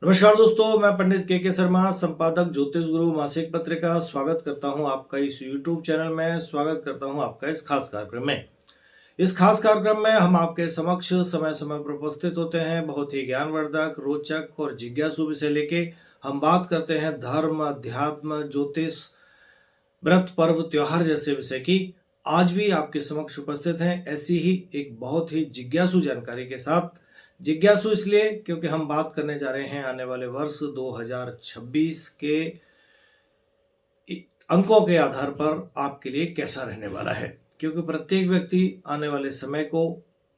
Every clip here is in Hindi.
नमस्कार दोस्तों, मैं पंडित के शर्मा, संपादक ज्योतिष गुरु मासिक पत्रिका। स्वागत करता हूं आपका इस YouTube चैनल में। स्वागत करता हूं आपका इस खास कार्यक्रम में। इस खास कार्यक्रम में हम आपके समक्ष समय समय पर उपस्थित होते हैं। बहुत ही ज्ञानवर्धक, रोचक और जिज्ञासु विषय लेके हम बात करते हैं धर्म, अध्यात्म, ज्योतिष, व्रत, पर्व, त्योहार जैसे विषय की। आज भी आपके समक्ष उपस्थित हैं ऐसी ही एक बहुत ही जिज्ञासु जानकारी के साथ। जिज्ञासु इसलिए क्योंकि हम बात करने जा रहे हैं आने वाले वर्ष 2026 के अंकों के आधार पर आपके लिए कैसा रहने वाला है। क्योंकि प्रत्येक व्यक्ति आने वाले समय को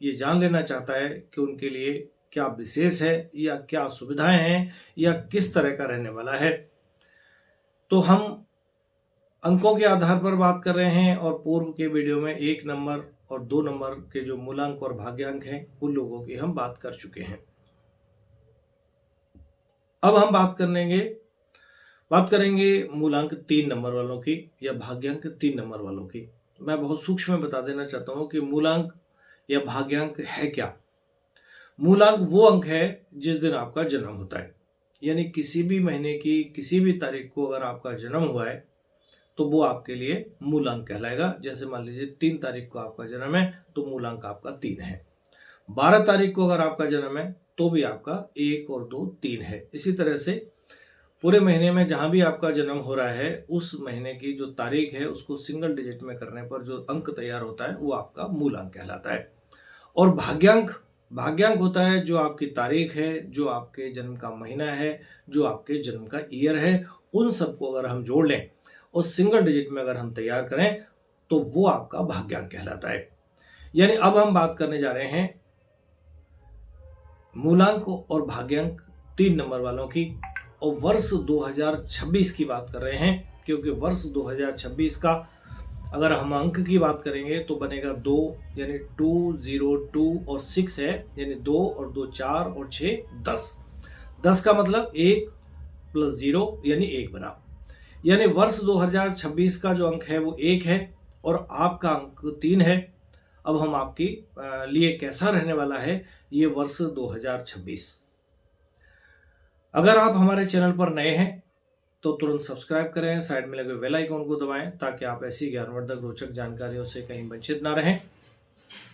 ये जान लेना चाहता है कि उनके लिए क्या विशेष है या क्या सुविधाएं हैं या किस तरह का रहने वाला है। तो हम अंकों के आधार पर बात कर रहे हैं और पूर्व के वीडियो में 1 नंबर और 2 नंबर के जो मूलांक और भाग्यांक हैं उन लोगों की हम बात कर चुके हैं। अब हम बात करेंगे मूलांक 3 नंबर वालों की या भाग्यांक 3 नंबर वालों की। मैं बहुत सूक्ष्म में बता देना चाहता हूं कि मूलांक या भाग्यांक है क्या। मूलांक वो अंक है जिस दिन आपका जन्म होता है, यानी किसी भी महीने की किसी भी तारीख को अगर आपका जन्म हुआ है तो वो आपके लिए मूलांक कहलाएगा। जैसे मान लीजिए 3 तारीख को आपका जन्म है तो मूलांक आपका 3 है। 12 तारीख को अगर आपका जन्म है तो भी आपका 1 और 2 3 है। इसी तरह से पूरे महीने में जहां भी आपका जन्म हो रहा है उस महीने की जो तारीख है उसको सिंगल डिजिट में करने पर जो अंक तैयार होता है वो आपका मूलांक कहलाता है। और भाग्यांक होता है जो आपकी तारीख है, जो आपके जन्म का महीना है, जो आपके जन्म का ईयर है, उन सबको अगर हम जोड़ लें और सिंगल डिजिट में अगर हम तैयार करें तो वो आपका भाग्यांक कहलाता है। यानी अब हम बात करने जा रहे हैं मूलांक और भाग्यांक 3 नंबर वालों की और वर्ष 2026 की बात कर रहे हैं। क्योंकि वर्ष 2026 का अगर हम अंक की बात करेंगे तो बनेगा 2, यानी 2, 0, 2 और 6 है, यानी 2 और 2 4 और 6 10। 10 का मतलब 1 + 0 यानी 1 बना। यानी वर्ष 2026 का जो अंक है वो 1 है और आपका अंक 3 है। अब हम आपकी लिए कैसा रहने वाला है ये वर्ष 2026। अगर आप हमारे चैनल पर नए हैं तो तुरंत सब्सक्राइब करें, साइड में लगे बेल आइकन को दबाएं ताकि आप ऐसी ज्ञानवर्धक रोचक जानकारियों से कहीं वंचित ना रहें।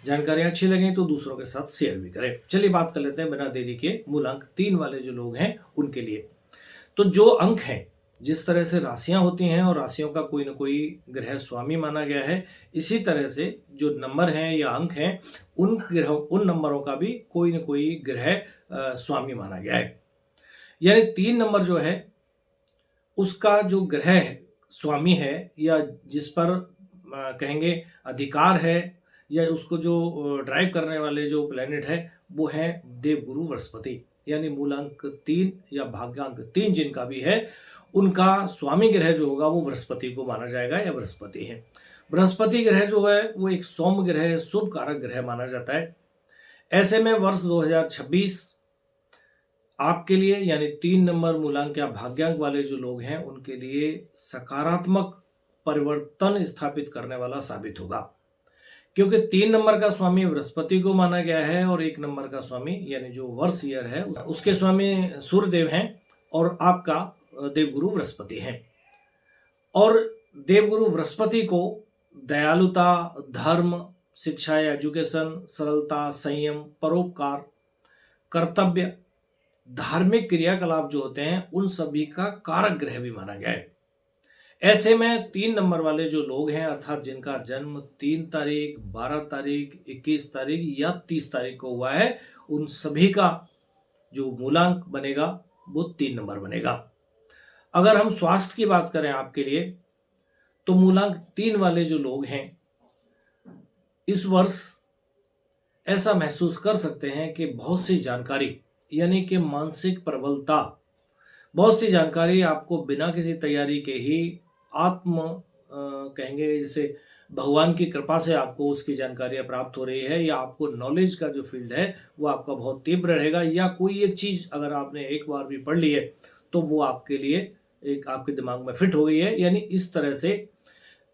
जानकारियां अच्छी लगें तो दूसरों के साथ शेयर भी करें। चलिए बात कर लेते हैं बिना देरी के मूलांक 3 वाले जो लोग हैं उनके लिए। तो जो अंक हैं, जिस तरह से राशियां होती हैं और राशियों का कोई ना कोई ग्रह स्वामी माना गया है, इसी तरह से जो नंबर हैं या अंक हैं उन नंबरों का भी कोई ना कोई ग्रह स्वामी माना गया है। यानी 3 नंबर जो है उसका जो ग्रह स्वामी है या जिस पर कहेंगे अधिकार है या उसको जो ड्राइव करने वाले जो प्लेनेट है वो है देवगुरु बृहस्पति। यानी मूलांक 3 या भाग्यांक 3 जिनका भी है उनका स्वामी ग्रह जो होगा वो बृहस्पति को माना जाएगा या बृहस्पति है। बृहस्पति ग्रह जो है वो एक सौम्य ग्रह, शुभ कारक ग्रह माना जाता है। ऐसे में वर्ष 2026 आपके लिए यानी 3 नंबर मूलांक या भाग्यांक वाले जो लोग हैं उनके लिए सकारात्मक परिवर्तन स्थापित करने वाला साबित होगा। क्योंकि 3 नंबर का स्वामी बृहस्पति को माना गया है और 1 नंबर का स्वामी यानी जो वर्ष ईयर है उसके स्वामी सूर्यदेव हैं और आपका देवगुरु बृहस्पति हैं। और देवगुरु बृहस्पति को दयालुता, धर्म, शिक्षा या एजुकेशन, सरलता, संयम, परोपकार, कर्तव्य, धार्मिक क्रियाकलाप जो होते हैं उन सभी का कारक ग्रह भी माना गया है। ऐसे में 3 नंबर वाले जो लोग हैं अर्थात जिनका जन्म 3 तारीख, 12 तारीख, 21 तारीख या 30 तारीख को हुआ है उन सभी का जो मूलांक बनेगा वो 3 नंबर बनेगा। अगर हम स्वास्थ्य की बात करें आपके लिए तो मूलांक 3 वाले जो लोग हैं इस वर्ष ऐसा महसूस कर सकते हैं कि बहुत सी जानकारी यानी कि मानसिक प्रबलता, बहुत सी जानकारी आपको बिना किसी तैयारी के ही कहेंगे जैसे भगवान की कृपा से आपको उसकी जानकारियां प्राप्त हो रही है या आपको नॉलेज का जो फील्ड है वो आपका बहुत तीव्र रहेगा या कोई एक चीज़ अगर आपने एक बार भी पढ़ ली है तो वो आपके लिए एक आपके दिमाग में फिट हो गई है। यानी इस तरह से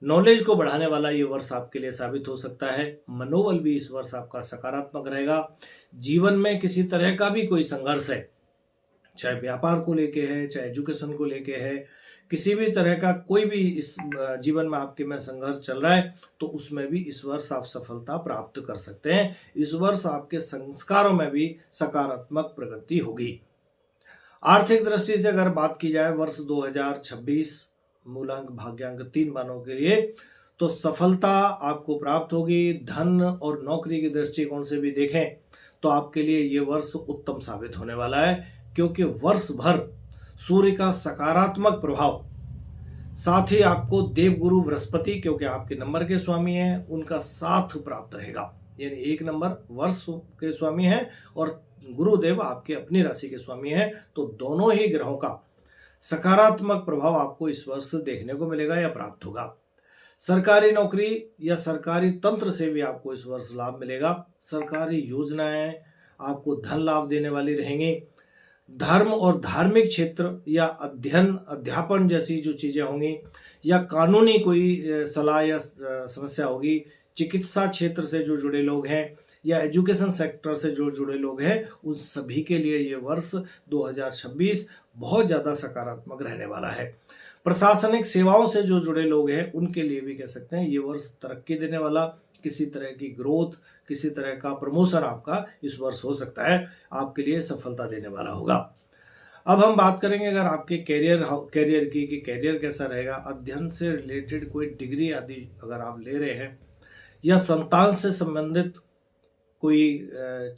नॉलेज को बढ़ाने वाला ये वर्ष आपके लिए साबित हो सकता है। मनोबल भी इस वर्ष आपका सकारात्मक रहेगा। जीवन में किसी तरह का भी कोई संघर्ष है, चाहे व्यापार को लेके है, चाहे एजुकेशन को लेके है, किसी भी तरह का कोई भी इस जीवन में आपके में संघर्ष चल रहा है तो उसमें भी इस वर्ष आप सफलता प्राप्त कर सकते हैं। इस वर्ष आपके संस्कारों में भी सकारात्मक प्रगति होगी। आर्थिक दृष्टि से अगर बात की जाए वर्ष 2026 मूलांक भाग्यांक 3 मानों के लिए तो सफलता आपको प्राप्त होगी। धन और नौकरी के दृष्टिकोण से भी देखें तो आपके लिए ये वर्ष उत्तम साबित होने वाला है, क्योंकि वर्ष भर सूर्य का सकारात्मक प्रभाव, साथ ही आपको देवगुरु बृहस्पति, क्योंकि आपके नंबर के स्वामी हैं, उनका साथ प्राप्त रहेगा। यानी 1 नंबर वर्ष के स्वामी हैं और गुरुदेव आपके अपनी राशि के स्वामी हैं, तो दोनों ही ग्रहों का सकारात्मक प्रभाव आपको इस वर्ष देखने को मिलेगा या प्राप्त होगा। सरकारी नौकरी या सरकारी तंत्र से भी आपको इस वर्ष लाभ मिलेगा। सरकारी योजनाएं आपको धन लाभ देने वाली रहेंगी। धर्म और धार्मिक क्षेत्र या अध्ययन अध्यापन जैसी जो चीजें होंगी, या कानूनी कोई सलाह या समस्या होगी, चिकित्सा क्षेत्र से जो जुड़े लोग हैं या एजुकेशन सेक्टर से जो जुड़े लोग हैं, उन सभी के लिए ये वर्ष 2026 बहुत ज़्यादा सकारात्मक रहने वाला है। प्रशासनिक सेवाओं से जो जुड़े लोग हैं उनके लिए भी कह सकते हैं ये वर्ष तरक्की देने वाला, किसी तरह की ग्रोथ, किसी तरह का प्रमोशन आपका इस वर्ष हो सकता है, आपके लिए सफलता देने वाला होगा। अब हम बात करेंगे अगर आपके कैरियर की कि कैरियर कैसा रहेगा। अध्ययन से रिलेटेड कोई डिग्री आदि अगर आप ले रहे हैं या संतान से संबंधित कोई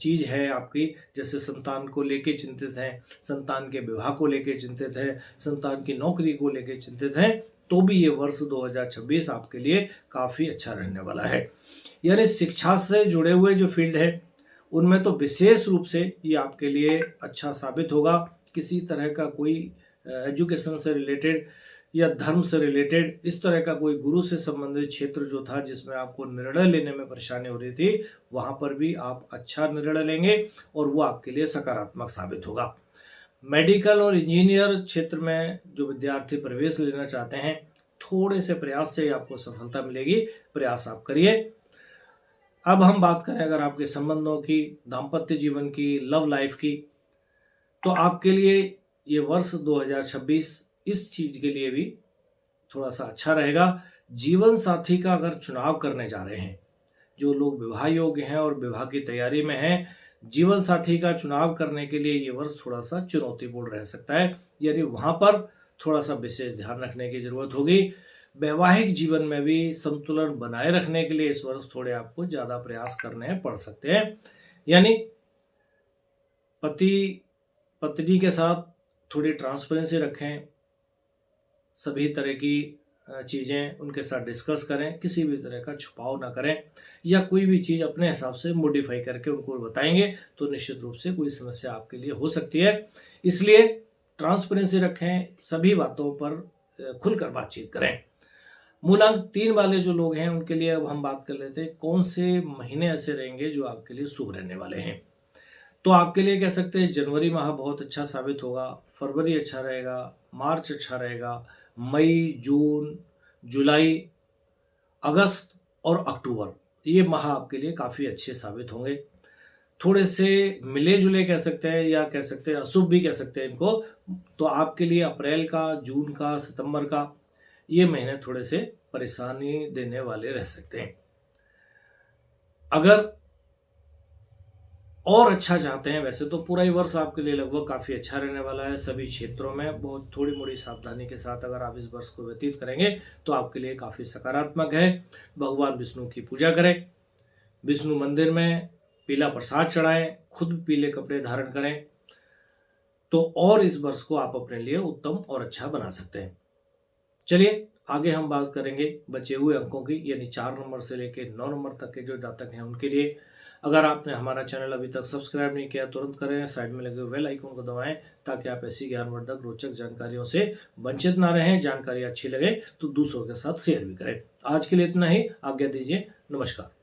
चीज़ है आपकी, जैसे संतान को लेके चिंतित हैं, संतान के विवाह को लेके चिंतित हैं, संतान की नौकरी को लेके चिंतित हैं, तो भी ये वर्ष 2026 आपके लिए काफ़ी अच्छा रहने वाला है। यानी शिक्षा से जुड़े हुए जो फील्ड है उनमें तो विशेष रूप से ये आपके लिए अच्छा साबित होगा। किसी तरह का कोई एजुकेशन से रिलेटेड या धर्म से रिलेटेड इस तरह का कोई गुरु से संबंधित क्षेत्र जो था जिसमें आपको निर्णय लेने में परेशानी हो रही थी, वहाँ पर भी आप अच्छा निर्णय लेंगे और वो आपके लिए सकारात्मक साबित होगा। मेडिकल और इंजीनियर क्षेत्र में जो विद्यार्थी प्रवेश लेना चाहते हैं, थोड़े से प्रयास से आपको सफलता मिलेगी, प्रयास आप करिए। अब हम बात करें अगर आपके संबंधों की, दाम्पत्य जीवन की, लव लाइफ की, तो आपके लिए ये वर्ष 2026 इस चीज के लिए भी थोड़ा सा अच्छा रहेगा। जीवन साथी का अगर चुनाव करने जा रहे हैं, जो लोग विवाह योग्य हैं और विवाह की तैयारी में हैं, जीवन साथी का चुनाव करने के लिए ये वर्ष थोड़ा सा चुनौतीपूर्ण रह सकता है। यानी वहां पर थोड़ा सा विशेष ध्यान रखने की जरूरत होगी। वैवाहिक जीवन में भी संतुलन बनाए रखने के लिए इस वर्ष थोड़े आपको ज्यादा प्रयास करने पड़ सकते हैं। यानी पति पत्नी के साथ थोड़ी ट्रांसपेरेंसी रखें, सभी तरह की चीज़ें उनके साथ डिस्कस करें, किसी भी तरह का छुपाव ना करें, या कोई भी चीज़ अपने हिसाब से मॉडिफाई करके उनको बताएंगे तो निश्चित रूप से कोई समस्या आपके लिए हो सकती है। इसलिए ट्रांसपेरेंसी रखें, सभी बातों पर खुलकर बातचीत करें। मूलांक 3 वाले जो लोग हैं उनके लिए अब हम बात कर लेते हैं कौन से महीने ऐसे रहेंगे जो आपके लिए शुभ रहने वाले हैं। तो आपके लिए कह सकते हैं जनवरी माह बहुत अच्छा साबित होगा, फरवरी अच्छा रहेगा, मार्च अच्छा रहेगा, मई, जून, जुलाई, अगस्त और अक्टूबर ये माह आपके लिए काफ़ी अच्छे साबित होंगे। थोड़े से मिले जुले कह सकते हैं या कह सकते हैं अशुभ भी कह सकते हैं इनको, तो आपके लिए अप्रैल का, जून का, सितंबर का ये महीने थोड़े से परेशानी देने वाले रह सकते हैं। अगर और अच्छा चाहते हैं, वैसे तो पूरा ही वर्ष आपके लिए लगभग काफ़ी अच्छा रहने वाला है। सभी क्षेत्रों में बहुत थोड़ी मोड़ी सावधानी के साथ अगर आप इस वर्ष को व्यतीत करेंगे तो आपके लिए काफ़ी सकारात्मक है। भगवान विष्णु की पूजा करें, विष्णु मंदिर में पीला प्रसाद चढ़ाएं, खुद पीले कपड़े धारण करें, तो और इस वर्ष को आप अपने लिए उत्तम और अच्छा बना सकते हैं। चलिए आगे हम बात करेंगे बचे हुए अंकों की, यानी 4 नंबर से लेकर 9 नंबर तक के जो जातक हैं उनके लिए। अगर आपने हमारा चैनल अभी तक सब्सक्राइब नहीं किया तुरंत करें, साइड में लगे बेल आइकन को दबाएं ताकि आप ऐसी ज्ञानवर्धक रोचक जानकारियों से वंचित ना रहें। जानकारी अच्छी लगे तो दूसरों के साथ शेयर भी करें। आज के लिए इतना ही, आज्ञा दीजिए, नमस्कार।